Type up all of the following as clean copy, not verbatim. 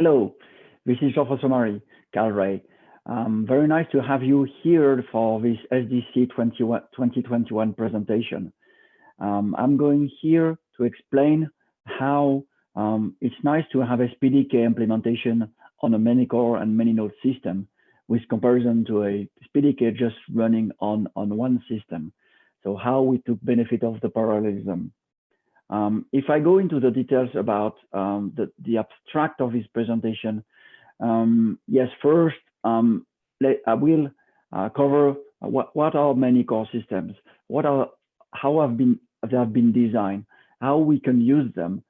Hello, this is Professor Kalray. Very nice to have you here for this SDC2021 presentation. I'm going here to explain how it's nice to have SPDK implementation on a Manycore and many node system with comparison to a SPDK just running on one system. So how we took benefit of the parallelism. If I go into the details about the abstract of this presentation, yes, first I will cover what are Manycore systems, how they have been designed, how we can use them,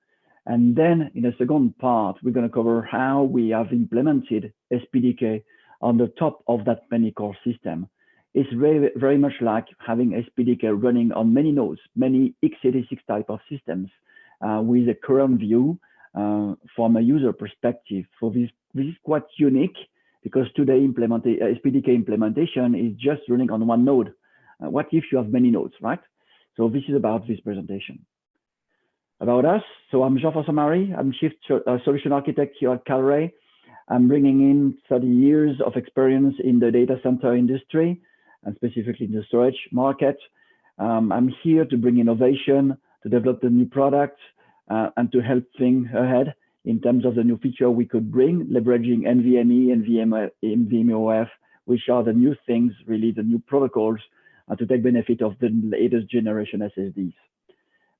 and then in the second part we're going to cover how we have implemented SPDK on the top of that Manycore system. It's very much like having SPDK running on many nodes, many x86 type of systems with a current view from a user perspective. So this is quite unique because today SPDK implementation is just running on one node. What if you have many nodes, right? So this is about this presentation. About us, so I'm Jean-François Marie, I'm Chief Solution Architect here at Kalray. I'm bringing in 30 years of experience in the data center industry, and specifically in the storage market. I'm here to bring innovation, to develop the new products, and to help think ahead in terms of the new feature we could bring, leveraging NVMe and NVMe-OF, which are the new things, really the new protocols to take benefit of the latest generation SSDs.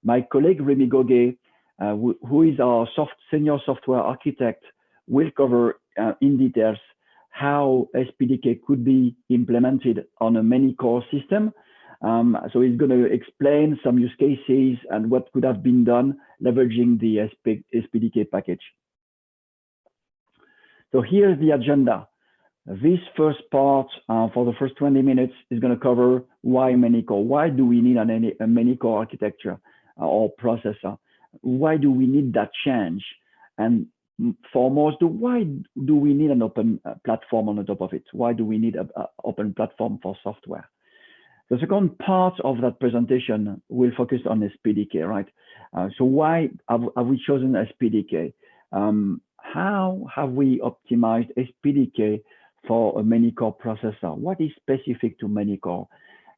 My colleague Rémi Goguet, who is our senior software architect, will cover in details how SPDK could be implemented on a Manycore system. So he's going to explain some use cases and what could have been done leveraging the SPDK package. So here's the agenda. This first part for the first 20 minutes is going to cover why Manycore. Why do we need a Manycore architecture or processor? Why do we need that change? And foremost, why do we need an open platform on the top of it? Why do we need an open platform for software? The second part of that presentation will focus on SPDK, right? So why have we chosen SPDK? How have we optimized SPDK for a Manycore processor? What is specific to Manycore?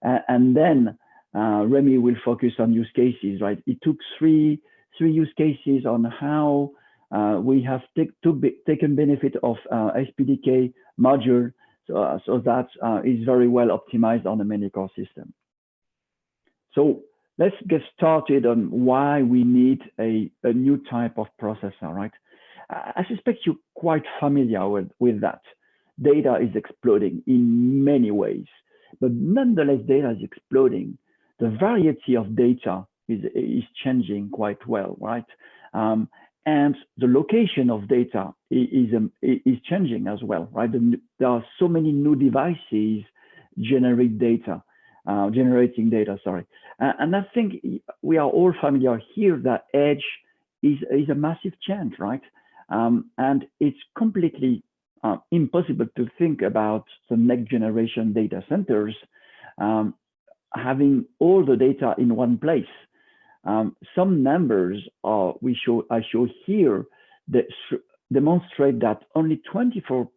And then Rémi will focus on use cases, right? It took three use cases on how we have taken benefit of SPDK module, so that is very well optimized on the Manycore system. So let's get started on why we need a new type of processor, right? I suspect you're quite familiar with that. Data is exploding in many ways, but nonetheless, data is exploding. The variety of data is changing quite well, right? And the location of data is changing as well, right? There are so many new devices generating data, sorry. And I think we are all familiar here that edge is a massive change, right? And it's completely impossible to think about the next generation data centers having all the data in one place. Some numbers I show here that demonstrate that only 25%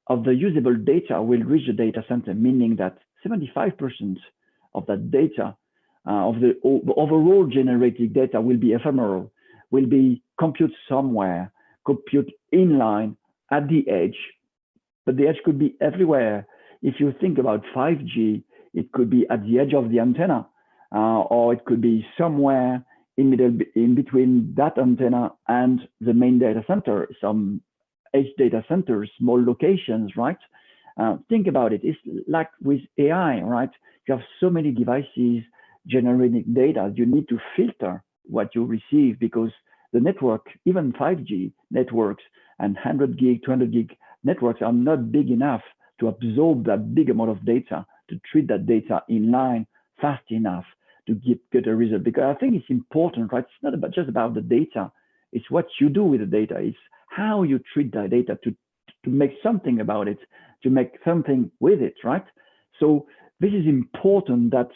of the usable data will reach the data center, meaning that 75% of that data, of the overall generated data will be ephemeral, will be compute somewhere, compute inline at the edge, but the edge could be everywhere. If you think about 5G, it could be at the edge of the antenna. Or it could be somewhere in between that antenna and the main data center, some edge data centers, small locations, right? Think about it. It's like with AI, right? You have so many devices generating data. You need to filter what you receive because the network, even 5G networks and 100 gig, 200 gig networks are not big enough to absorb that big amount of data, to treat that data in line fast enough to get a result. Because I think it's important, right? It's not just about the data. It's what you do with the data. It's how you treat that data to make something about it, to make something with it, right? So this is important that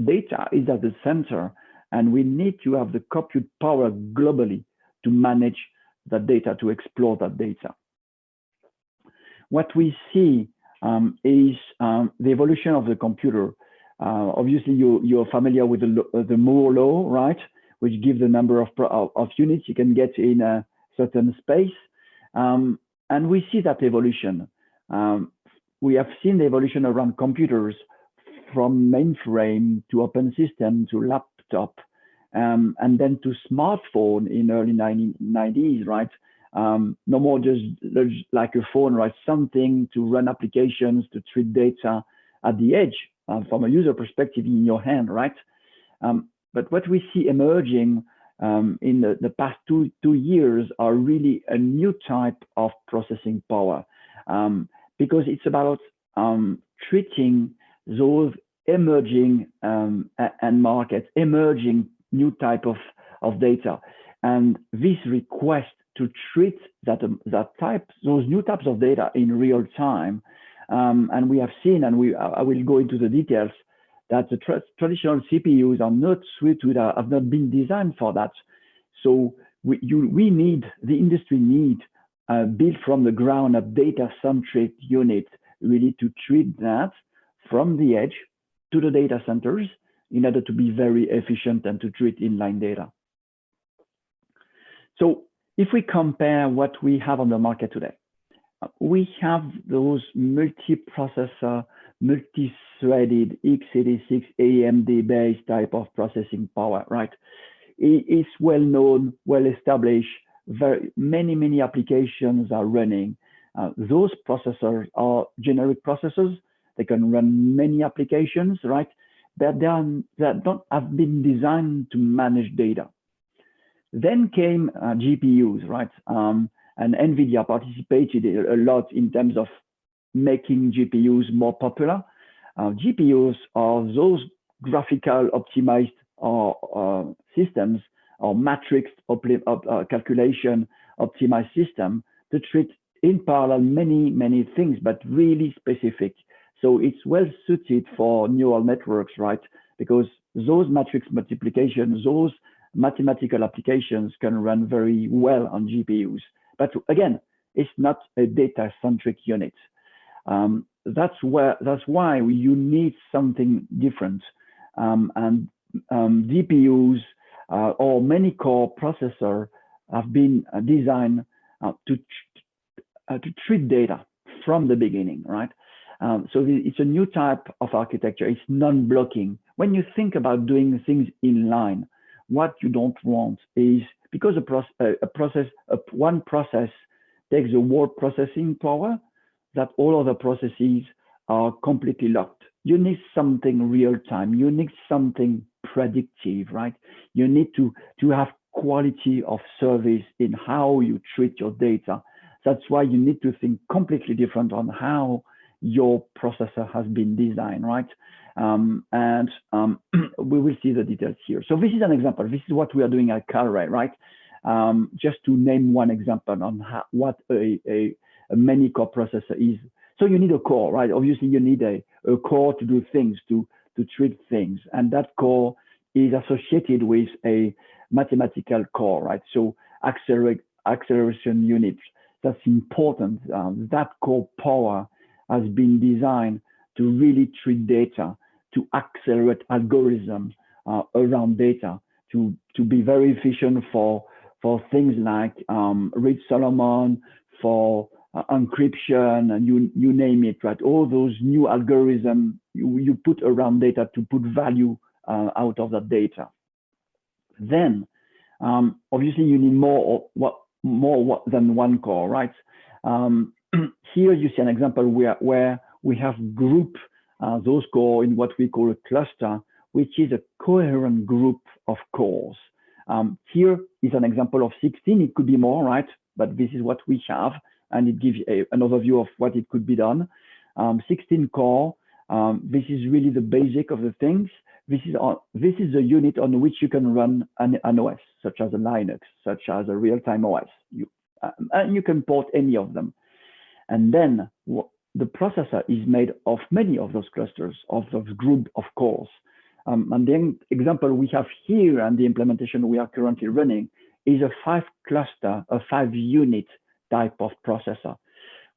data is at the center and we need to have the compute power globally to manage that data, to explore that data. What we see is the evolution of the computer. Obviously, you're familiar with the Moore law, right? Which gives the number of units you can get in a certain space. And we see that evolution. We have seen the evolution around computers from mainframe to open system to laptop, and then to smartphone in early 1990s, right? No more just like a phone, right? Something to run applications, to treat data at the edge from a user perspective in your hand, right? But what we see emerging in the past two years are really a new type of processing power, because it's about treating those emerging and markets, emerging new type of data. And this request to treat those new types of data in real time. And we have seen, and I will go into the details, that the traditional CPUs are not suited, have not been designed for that. So the industry need built from the ground up data-centric unit, really to treat that from the edge to the data centers in order to be very efficient and to treat inline data. So if we compare what we have on the market today, we have those multi-processor, multi-threaded x86 AMD-based type of processing power, right? It's well known, well established. Many applications are running. Those processors are generic processors. They can run many applications, right? But that don't have been designed to manage data. Then came GPUs, right? And NVIDIA participated a lot in terms of making GPUs more popular. GPUs are those graphical optimized systems or matrix calculation optimized system to treat in parallel many things, but really specific. So it's well suited for neural networks, right? Because those matrix multiplications, those mathematical applications can run very well on GPUs. But again, it's not a data-centric unit. That's why you need something different. And DPUs or Manycore processor have been designed to treat data from the beginning, right? So it's a new type of architecture. It's non-blocking. When you think about doing things in line, what you don't want is, because one process takes the word processing power, that all other processes are completely locked. You need something real time. You need something predictive, right? You need to have quality of service in how you treat your data. That's why you need to think completely different on how your processor has been designed, right? We will see the details here. So this is an example. This is what we are doing at Kalray, right? Just to name one example on what a Manycore processor is. So you need a core, right? Obviously, you need a core to do things, to treat things. And that core is associated with a mathematical core, right? So acceleration units, that's important. That core power has been designed to really treat data, to accelerate algorithms around data, to be very efficient for things like Reed-Solomon, for encryption, and you name it, right? All those new algorithms you put around data to put value out of that data. Then, obviously, you need more than one core, right? Here you see an example where we have grouped those core in what we call a cluster, which is a coherent group of cores. Here is an example of 16. It could be more, right? But this is what we have, and it gives an overview of what it could be done. 16 core. This is really the basic of the things. This is the unit on which you can run an OS, such as a Linux, such as a real-time OS. And you can port any of them. And then the processor is made of many of those clusters, of those group of cores. And the example we have here and the implementation we are currently running is a 5-cluster, a 5-unit type of processor.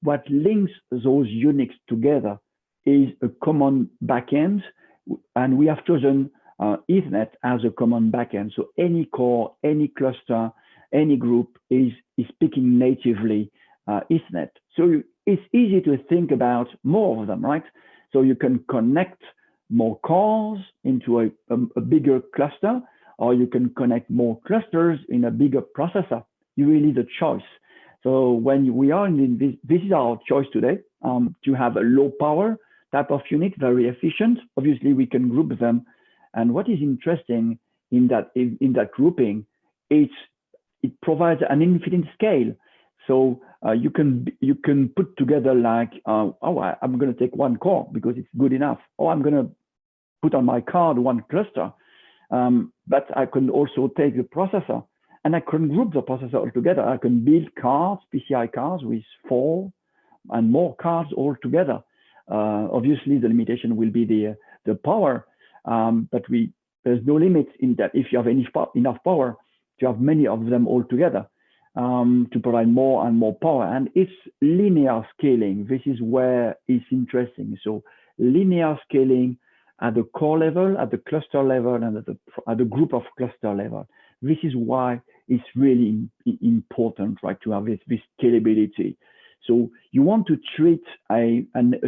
What links those units together is a common backend, and we have chosen Ethernet as a common backend. So any core, any cluster, any group is speaking natively Ethernet. So it's easy to think about more of them, right? So you can connect more cores into a bigger cluster, or you can connect more clusters in a bigger processor. You really need a choice. So when we are in this is our choice today, to have a low power type of unit, very efficient. Obviously, we can group them. And what is interesting in that grouping, it provides an infinite scale. So you can put together like, I'm going to take one core because it's good enough, or I'm going to put on my card one cluster. But I can also take the processor and I can group the processor all together. I can build cards, PCI cards with 4 and more cards all together. Obviously, the limitation will be the power, but there's no limit in that if you have enough power to have many of them all together to provide more and more power. And it's linear scaling. This is where it's interesting. So linear scaling at the core level, at the cluster level, and at the group of cluster level. This is why it's really important, right, to have this scalability. So you want to treat a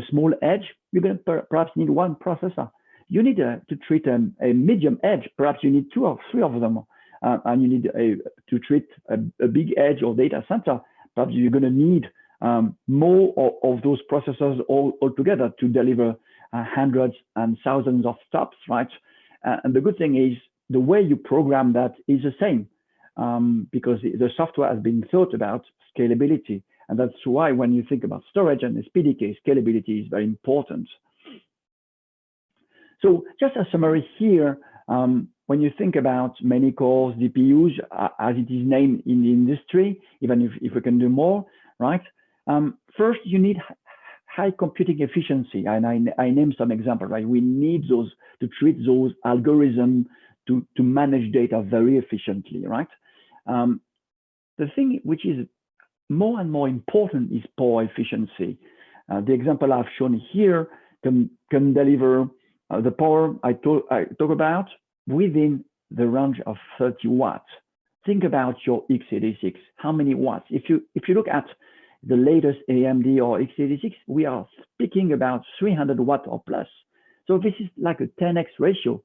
small edge, you're going to perhaps need one processor. You need to treat a medium edge, perhaps you need 2 or 3 of them. And you need to treat a big edge or data center, perhaps you're going to need more of those processors all together to deliver hundreds and thousands of stops, right? And the good thing is the way you program that is the same because the software has been thought about scalability. And that's why when you think about storage and SPDK, scalability is very important. So just a summary here, when you think about MANYCORES, DPUs, as it is named in the industry, even if we can do more, right? First, you need high computing efficiency. And I named some examples, right? We need those to treat those algorithms to manage data very efficiently, right? The thing which is more and more important is power efficiency. The example I've shown here can deliver the power I talk about within the range of 30 watts. Think about your x86. How many watts? If you look at the latest AMD or x86, we are speaking about 300 watts or plus. So this is like a 10x ratio.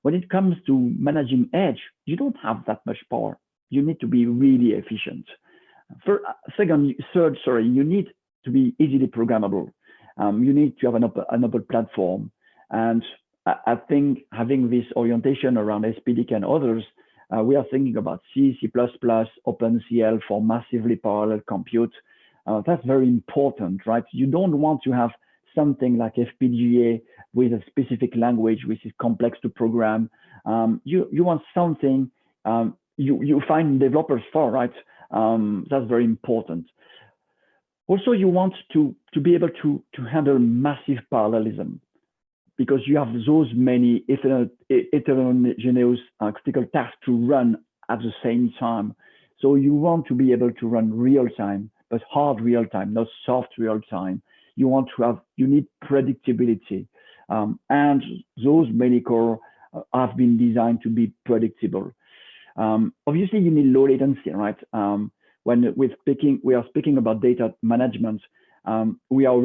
When it comes to managing edge, you don't have that much power. You need to be really efficient. Third, you need to be easily programmable. You need to have an open platform. And I think having this orientation around SPDK and others, we are thinking about C, C++, OpenCL for massively parallel compute. That's very important, right? You don't want to have something like FPGA with a specific language which is complex to program. You want something you find developers for, right? That's very important. Also, you want to be able to handle massive parallelism because you have those many heterogeneous critical tasks to run at the same time. So you want to be able to run real time, but hard real time, not soft real time. You need predictability. And those MANYCORE have been designed to be predictable. Obviously, you need low latency, right? When we are speaking about data management, we are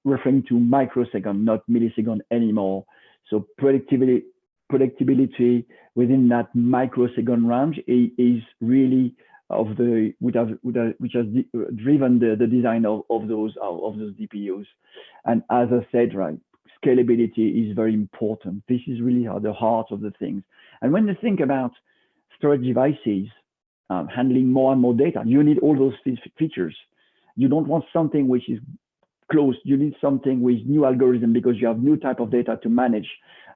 referring to microsecond, not millisecond anymore. So predictability within that microsecond range is really which has driven the design of those DPUs. And as I said, right, scalability is very important. This is really the heart of the things. And when you think about storage devices handling more and more data, you need all those features. You don't want something which is closed. You need something with new algorithm because you have new type of data to manage.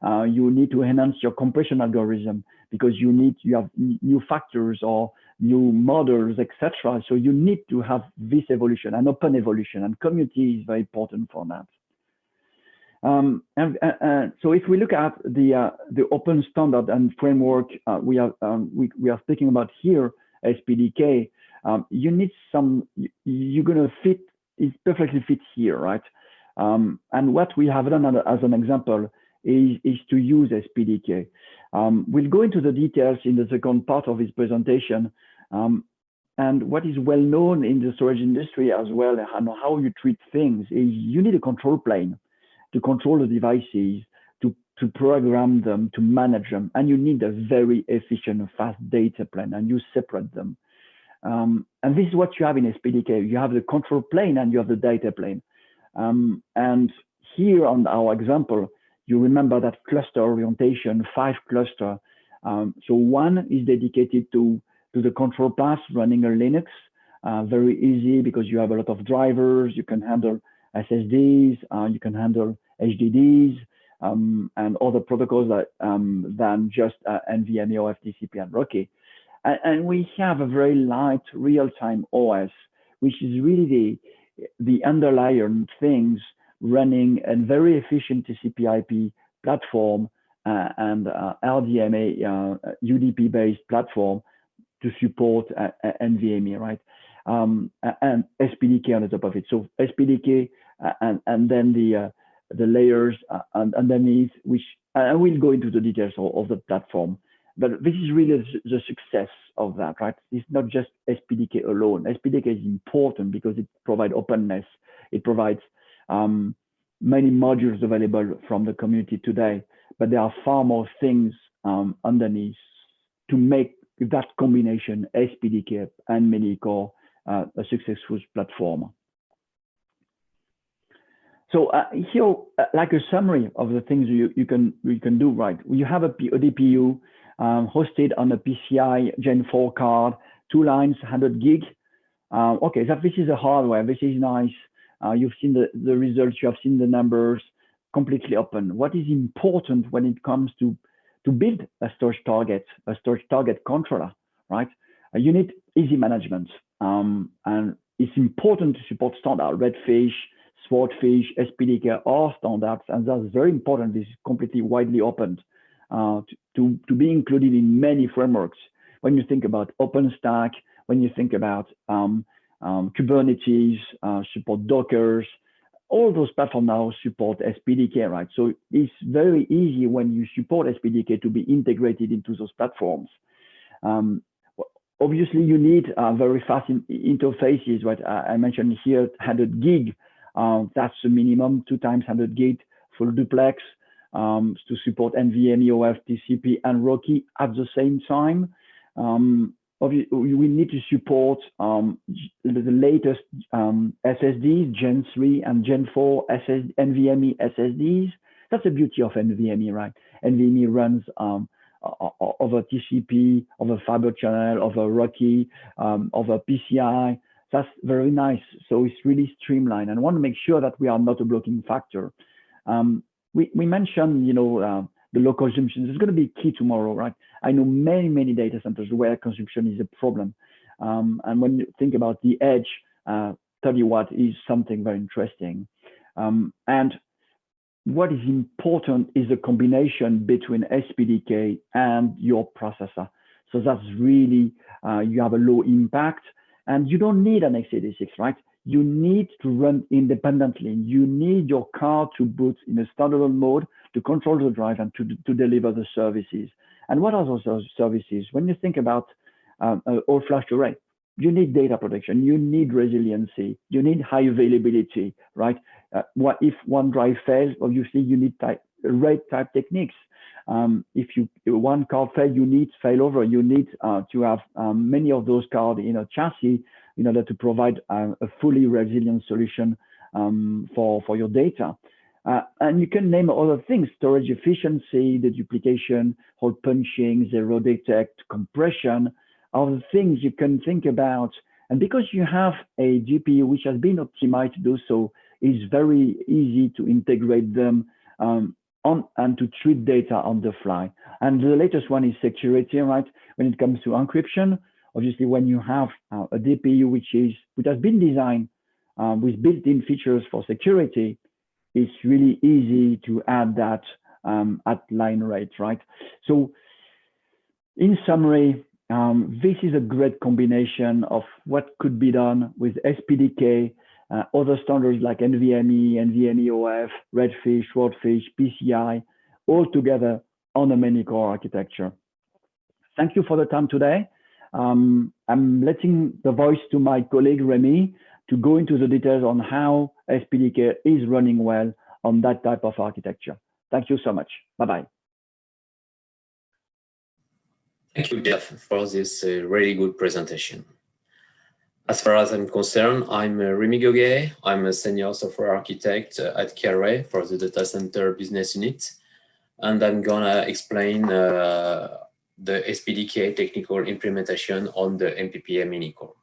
You need to enhance your compression algorithm because you have new factors or new models, etc. So you need to have this evolution, an open evolution, and community is very important for that. So if we look at the open standard and framework we are speaking about here, SPDK, you need some, you're going to fit, it perfectly fits here, right? And what we have done as an example is to use SPDK. We'll go into the details in the second part of this presentation. And what is well known in the storage industry as well, and how you treat things, is you need a control plane to control the devices, to program them, to manage them, and you need a very efficient and fast data plane, and you separate them. And this is what you have in SPDK. You have the control plane and you have the data plane. And here on our example, you remember that cluster orientation, 5 cluster. So one is dedicated to the control path running a Linux, very easy because you have a lot of drivers, you can handle SSDs, you can handle HDDs, and other protocols that, than just NVMe-OF, TCP, and Rocky. And we have a very light real-time OS, which is really the underlying things running a very efficient TCP/IP platform and RDMA UDP-based platform to support NVMe, right? And SPDK on the top of it. So SPDK and then the layers underneath, which I will go into the details of the platform. But this is really the success of that, right? It's not just SPDK alone. SPDK is important because it provides openness. It provides many modules available from the community today, but there are far more things underneath to make that combination, SPDK and Manycore, a successful platform. So here, like a summary of the things you can do, right? You have a DPU hosted on a PCI Gen 4 card, 2 lines, 100 gig. Okay, so this is the hardware. This is nice. You've seen the results. You have seen the numbers. Completely open. What is important when it comes to build a storage target controller, right? You need easy management, and it's important to support standard Redfish, Swordfish, SPDK, or standards, and that's very important. This is completely widely opened to be included in many frameworks. When you think about OpenStack, when you think about Kubernetes, support Dockers, all those platforms now support SPDK, right? So it's very easy when you support SPDK to be integrated into those platforms. Obviously, you need very fast interfaces, right? I mentioned here 100 gig. That's the minimum, 2 times 100 gig full duplex to support NVMe-OF, TCP, and Rocky at the same time. We need to support the latest SSDs, Gen 3 and Gen 4 NVMe SSDs. That's the beauty of NVMe, right? NVMe runs over TCP, over Fiber Channel, over Rocky, over PCI. That's very nice. So it's really streamlined, and I want to make sure that we are not a blocking factor. We mentioned, you know, the low consumption. This is going to be key tomorrow, right? I know many data centers where consumption is a problem. And when you think about the edge, 30 watt is something very interesting. And what is important is the combination between SPDK and your processor. So that's really, you have a low impact, and you don't need an x86, right? You need to run independently. You need your card to boot in a standalone mode to control the drive and to deliver the services. And what are those services? When you think about all-flash array, you need data protection, you need resiliency, you need high availability, right? What if one drive fails? Obviously, you need RAID type techniques. If one card fails, you need failover. You need to have many of those cards in a chassis in order to provide a fully resilient solution for your data. And you can name other things: storage efficiency, the duplication, hole punching, zero detect, compression, are the things you can think about. And because you have a GPU which has been optimized to do so, it's very easy to integrate them and to treat data on the fly. And the latest one is security, right? When it comes to encryption, obviously, when you have a DPU which has been designed with built-in features for security, it's really easy to add that at line rate, right? So in summary, this is a great combination of what could be done with SPDK, other standards like NVMe, NVMe-OF, Redfish, Swordfish, PCI, all together on a Manycore architecture. Thank you for the time today. I'm letting the voice to my colleague Remy to go into the details on how SPDK is running well on that type of architecture. Thank you so much. Bye-bye. Thank you, Jeff, for this really good presentation. As far as I'm concerned, I'm Remy Goguet. I'm a senior software architect at Kalray for the data center business unit. And I'm gonna explain the SPDK technical implementation on the MPPA Manycore.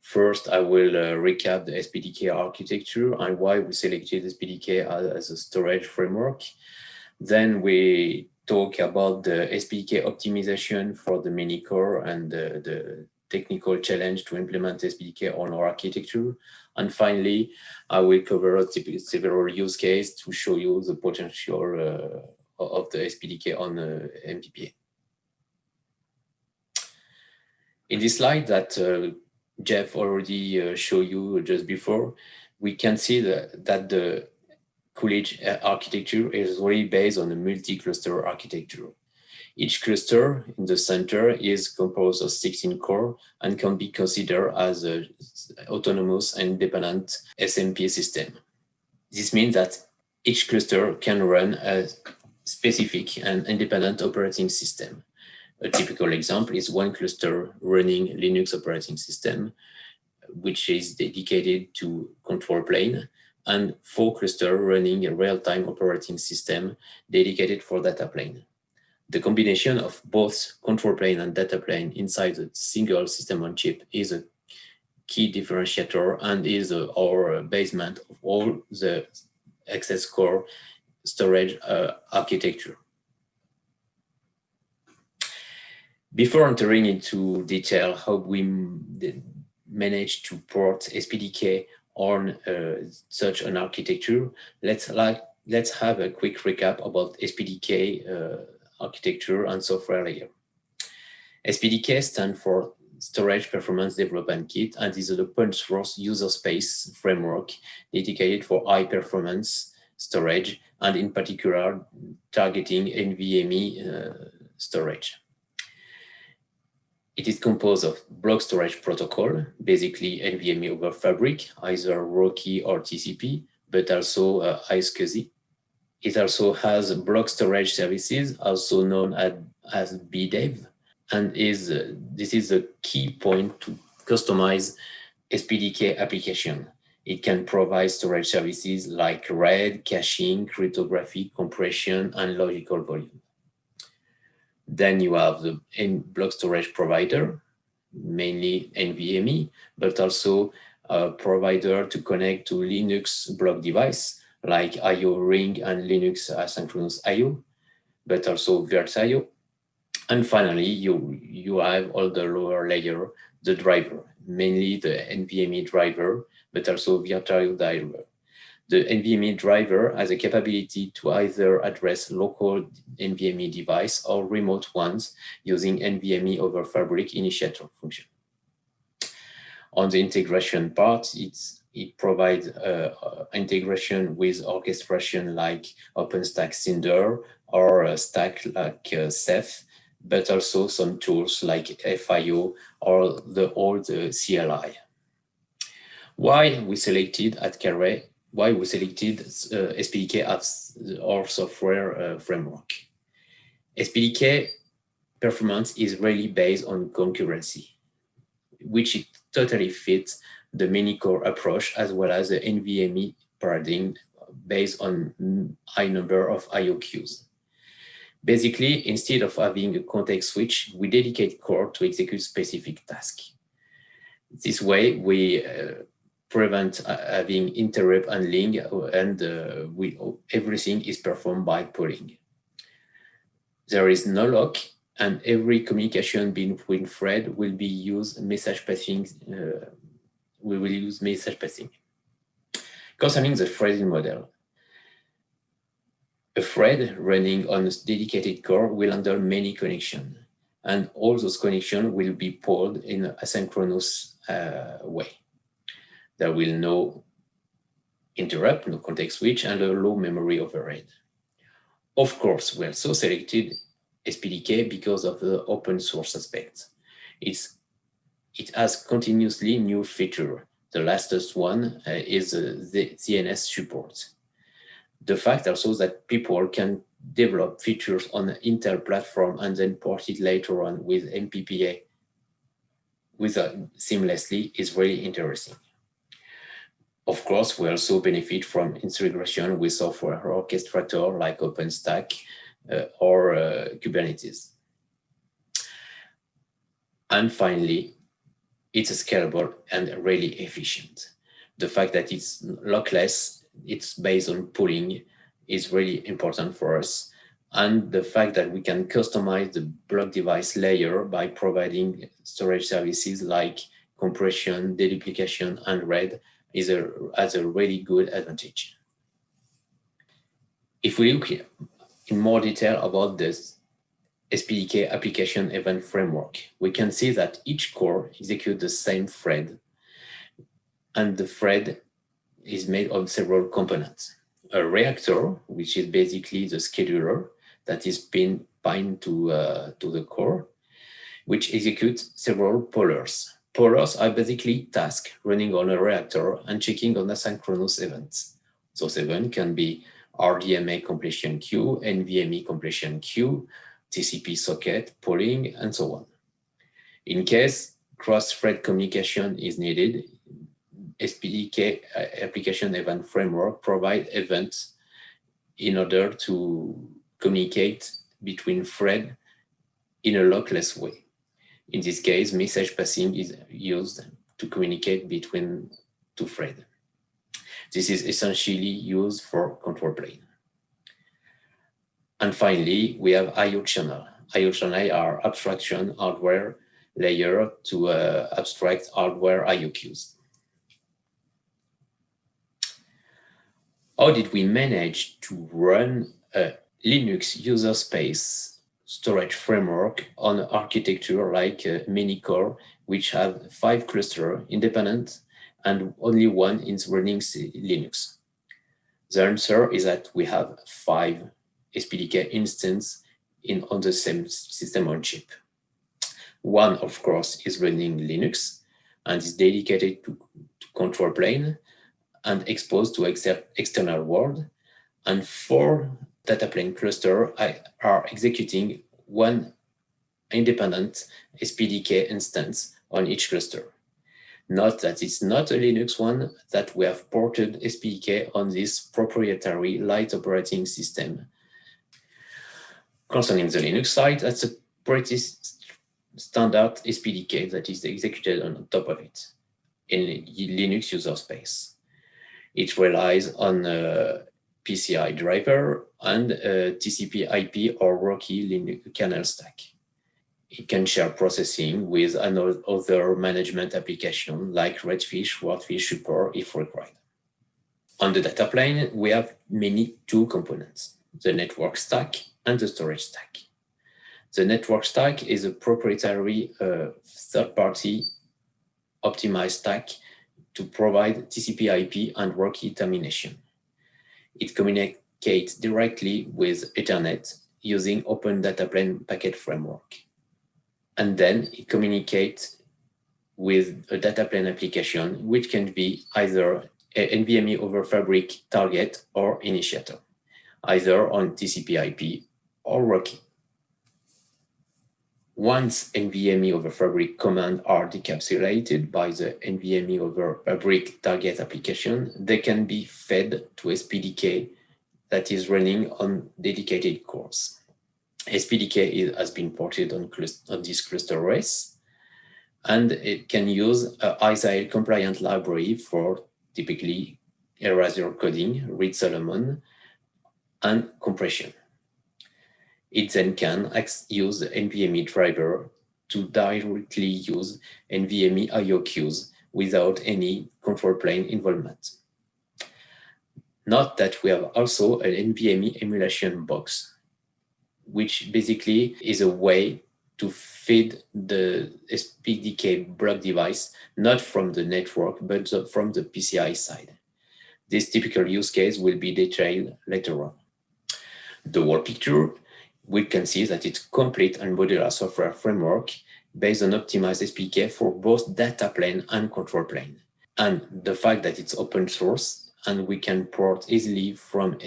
First, I will recap the SPDK architecture and why we selected SPDK as a storage framework. Then we talk about the SPDK optimization for the Manycore and the technical challenge to implement SPDK on our architecture. And finally, I will cover several use cases to show you the potential of the SPDK on MPPA. In this slide that Jeff already showed you just before, we can see that the COOLIDGE architecture is really based on a multi-cluster architecture. Each cluster in the center is composed of 16 cores and can be considered as an autonomous and independent SMP system. This means that each cluster can run a specific and independent operating system. A typical example is one cluster running Linux operating system, which is dedicated to control plane, and 4 clusters running a real-time operating system dedicated for data plane. The combination of both control plane and data plane inside a single system on chip is a key differentiator and is our basement of all the ACCESSCORE storage architecture. Before entering into detail how we managed to port SPDK on such an architecture, let's have a quick recap about SPDK architecture and software layer. SPDK stands for Storage Performance Development Kit and is an open source user space framework dedicated for high performance storage and in particular targeting NVMe storage. It is composed of block storage protocol, basically NVMe over Fabric, either RoCE or TCP, but also ISCSI. It also has block storage services, also known as BDEV, and this is a key point to customize SPDK application. It can provide storage services like RAID, caching, cryptography, compression, and logical volume. Then you have the block storage provider, mainly NVMe, but also a provider to connect to Linux block device like IO Ring and Linux asynchronous IO, but also VirtIO. And finally, you have all the lower layer, the driver, mainly the NVMe driver, but also VirtIO driver. The NVMe driver has a capability to either address local NVMe device or remote ones using NVMe over Fabric Initiator function. On the integration part, it provides integration with orchestration like OpenStack Cinder or a stack like Ceph, but also some tools like FIO or the old CLI. Why we selected at Kalray? Why we selected SPDK as our software framework? SPDK performance is really based on concurrency, which it totally fits the Manycore approach as well as the NVMe paradigm based on high number of IO queues. Basically, instead of having a context switch, we dedicate core to execute specific tasks. This way, we prevent having interrupt and link, and everything is performed by polling. There is no lock, and every communication between threads will be used message passing. We will use message passing. Concerning the threading model, A thread running on a dedicated core will handle many connections, and all those connections will be pulled in an asynchronous way. There will no interrupt, no context switch, and a low memory overhead. Of course, we also selected SPDK because of the open source aspect. It has continuously new features. The latest one is the CNS support. The fact also that people can develop features on the Intel platform and then port it later on with MPPA seamlessly is really interesting. Of course, we also benefit from integration with software orchestrator like OpenStack or Kubernetes. And finally, it's scalable and really efficient. The fact that it's lockless, it's based on pooling, is really important for us. And the fact that we can customize the block device layer by providing storage services like compression, deduplication, and RAID has a really good advantage. If we look in more detail about this SPDK application event framework, we can see that each core executes the same thread, and the thread is made of several components. A reactor, which is basically the scheduler that is pinned to the core, which executes several pollers. Pollers are basically tasks running on a reactor and checking on asynchronous events. Those events can be RDMA completion queue, NVMe completion queue, TCP socket, polling, and so on. In case cross-thread communication is needed, SPDK application event framework provides events in order to communicate between threads in a lockless way. In this case, message passing is used to communicate between two threads. This is essentially used for control plane. And finally, we have I/O channel. I/O channel are abstraction hardware layer to abstract hardware I/O queues. How did we manage to run a Linux user space storage framework on an architecture like Manycore, which have 5 clusters independent and only one is running Linux? The answer is that we have 5 SPDK instances on the same system on chip. One, of course, is running Linux and is dedicated to control plane and exposed to external world, and 4 data plane clusters are executing one independent SPDK instance on each cluster. Note that it's not a Linux one, that we have ported SPDK on this proprietary light operating system. Concerning the Linux side, that's a pretty standard SPDK that is executed on top of it in Linux user space. It relies on a PCI driver and a TCP IP or Rocky Linux kernel stack. It can share processing with other management applications like Redfish, Swordfish support if required. On the data plane, we have mainly 2 components, the network stack and the storage stack. The network stack is a proprietary third-party optimized stack to provide TCP IP and Rocky termination. It communicates directly with Ethernet using Open Data Plane Packet Framework. And then it communicates with a data plane application, which can be either an NVMe over Fabric target or Initiator, either on TCP IP or Rocky. Once NVMe over Fabric commands are decapsulated by the NVMe over Fabric target application, they can be fed to SPDK that is running on dedicated cores. SPDK has been ported on this cluster race, and it can use an ISAL compliant library for typically erasure coding, read Solomon, and compression. It then can use the NVMe driver to directly use NVMe I/O queues without any control plane involvement. Note that we have also an NVMe emulation box, which basically is a way to feed the SPDK block device, not from the network, but from the PCI side. This typical use case will be detailed later on. The whole picture, we can see that it's complete and modular software framework based on optimized SPDK for both data plane and control plane. And the fact that it's open source and we can port easily from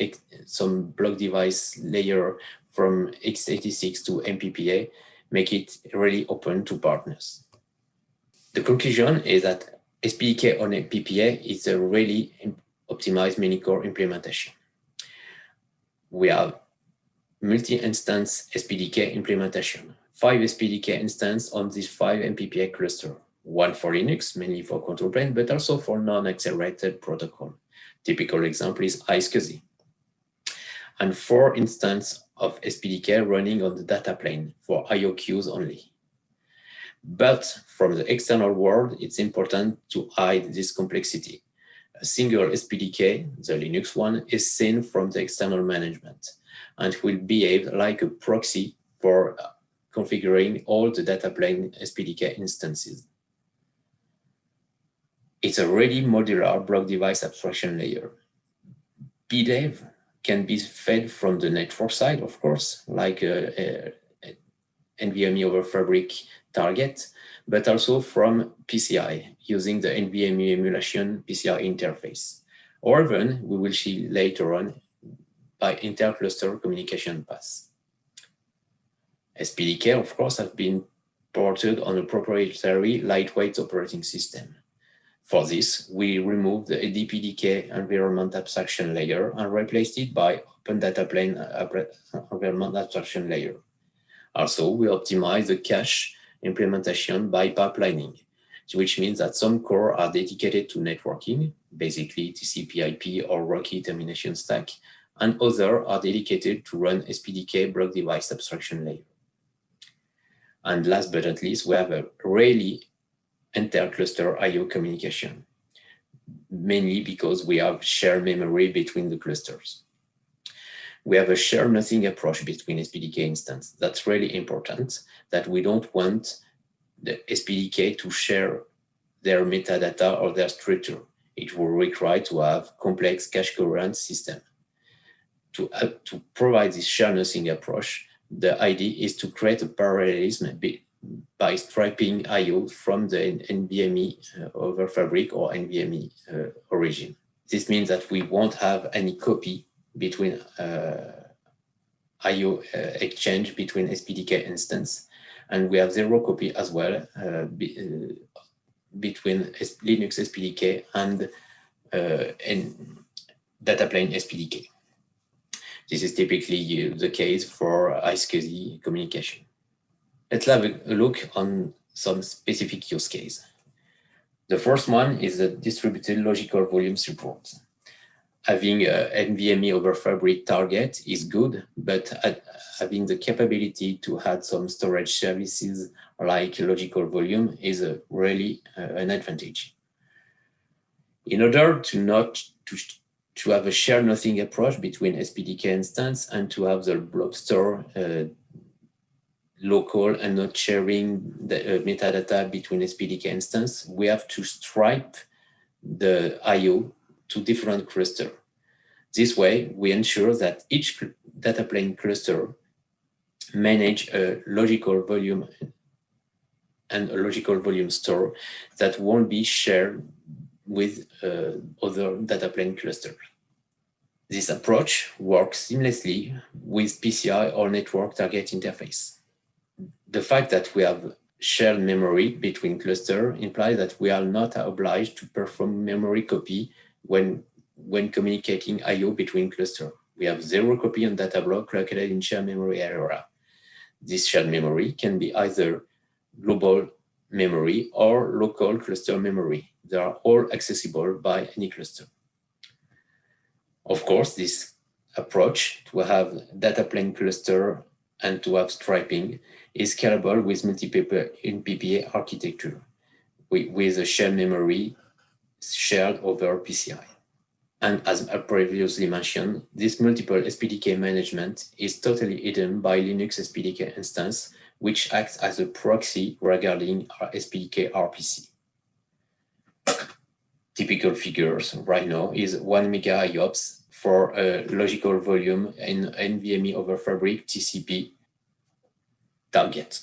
some block device layer from x86 to MPPA make it really open to partners. The conclusion is that SPDK on MPPA is a really optimized Manycore implementation. We have multi-instance SPDK implementation, 5 SPDK instances on these 5 MPPA cluster, one for Linux, mainly for control plane, but also for non-accelerated protocol. Typical example is ISCSI. And 4 instances of SPDK running on the data plane for IO queues only. But from the external world, it's important to hide this complexity. A single SPDK, the Linux one, is seen from the external management and will behave like a proxy for configuring all the data plane SPDK instances. It's a really modular block device abstraction layer. BDEV can be fed from the network side, of course, like a NVMe-over Fabric target, but also from PCI using the NVMe emulation PCI interface. Or even, we will see later on, by inter-cluster communication paths. SPDK, of course, have been ported on a proprietary lightweight operating system. For this, we removed the DPDK environment abstraction layer and replaced it by Open Data Plane environment abstraction layer. Also, we optimized the cache implementation by pipelining, which means that some core are dedicated to networking, basically TCP/IP or Rocky termination stack, and others are dedicated to run SPDK block device abstraction layer. And last but not least, we have a really inter-cluster I/O communication, mainly because we have shared memory between the clusters. We have a share nothing approach between SPDK instances. That's really important, that we don't want the SPDK to share their metadata or their structure. It will require to have complex cache coherent system. To provide this share nothing approach, the idea is to create a parallelism by striping I/O from the NVMe-over Fabric or NVMe origin. This means that we won't have any copy between I/O exchange between SPDK instance, and we have 0 copy as well between Linux SPDK and data plane SPDK. This is typically the case for ISCSI communication. Let's have a look on some specific use case. The first one is the distributed logical volume support. Having a NVMe-over Fabric target is good, but having the capability to add some storage services like logical volume is really an advantage. In order to have a share nothing approach between SPDK instance and to have the blob store local and not sharing the metadata between SPDK instance, we have to stripe the I/O to different clusters. This way, we ensure that each data plane cluster manage a logical volume and a logical volume store that won't be shared with other data plane clusters. This approach works seamlessly with PCI or network target interface. The fact that we have shared memory between clusters implies that we are not obliged to perform memory copy when communicating I/O between clusters. We have 0 copy on data block located in shared memory area. This shared memory can be either global memory or local cluster memory. They are all accessible by any cluster. Of course, this approach to have data plane cluster and to have striping is scalable with multiple MPPA architecture with a shared memory shared over PCI. And as I previously mentioned, this multiple SPDK management is totally hidden by Linux SPDK instance, which acts as a proxy regarding our SPDK RPC. Typical figures right now is 1 mega IOPS for a logical volume in NVMe over Fabric TCP target.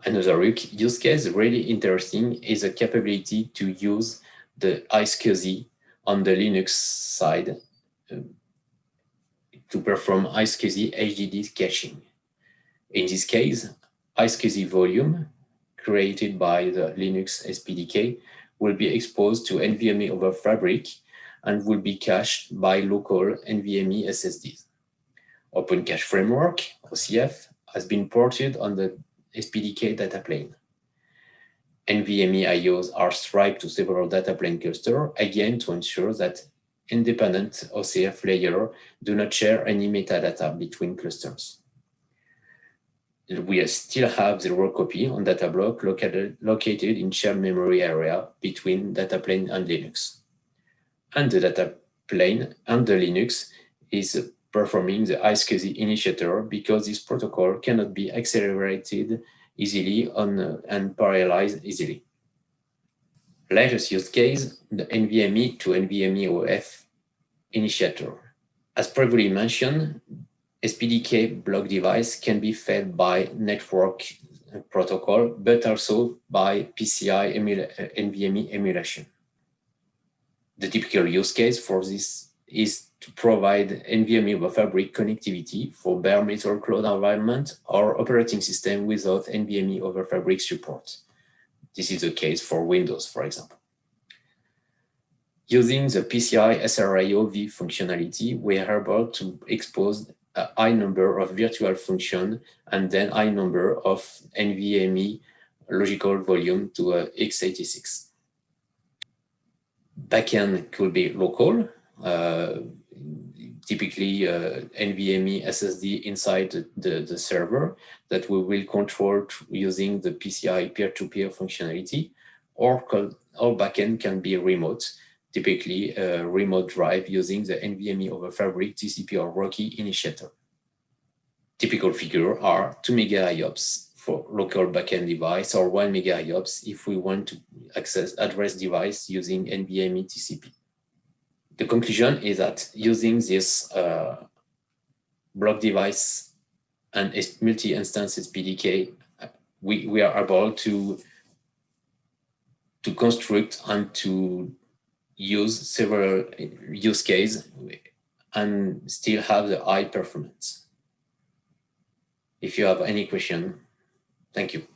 Another use case really interesting is the capability to use the ISCSI on the Linux side to perform ISCSI HDD caching. In this case, ISCSI volume created by the Linux SPDK will be exposed to NVMe over Fabric and will be cached by local NVMe SSDs. Open Cache Framework, OCF, has been ported on the SPDK data plane. NVMe IOs are striped to several data plane clusters, again to ensure that independent OCF layers do not share any metadata between clusters. We still have the raw copy on data block located in shared memory area between data plane and Linux. And the data plane and the Linux is performing the ISCSI initiator because this protocol cannot be accelerated easily and parallelized easily. Latest use case, the NVMe to NVMe-OF initiator. As previously mentioned, SPDK block device can be fed by network protocol, but also by PCI NVMe emulation. The typical use case for this is to provide NVMe over Fabric connectivity for bare metal cloud environment or operating system without NVMe over Fabric support. This is the case for Windows, for example. Using the PCI SRIO-V functionality, we are able to expose a high number of virtual functions and then high number of NVMe logical volume to x86. Backend could be local, typically NVMe SSD inside the server that we will control using the PCI peer-to-peer functionality, or backend can be remote, typically a remote drive using the NVMe over Fabric TCP or RoCE initiator. Typical figure are 2 mega IOPS for local backend device or 1 mega IOPS if we want to access address device using NVMe TCP. The conclusion is that using this block device and multi-instance SPDK, we are able to construct and to use several use cases and still have the high performance. If you have any question, thank you.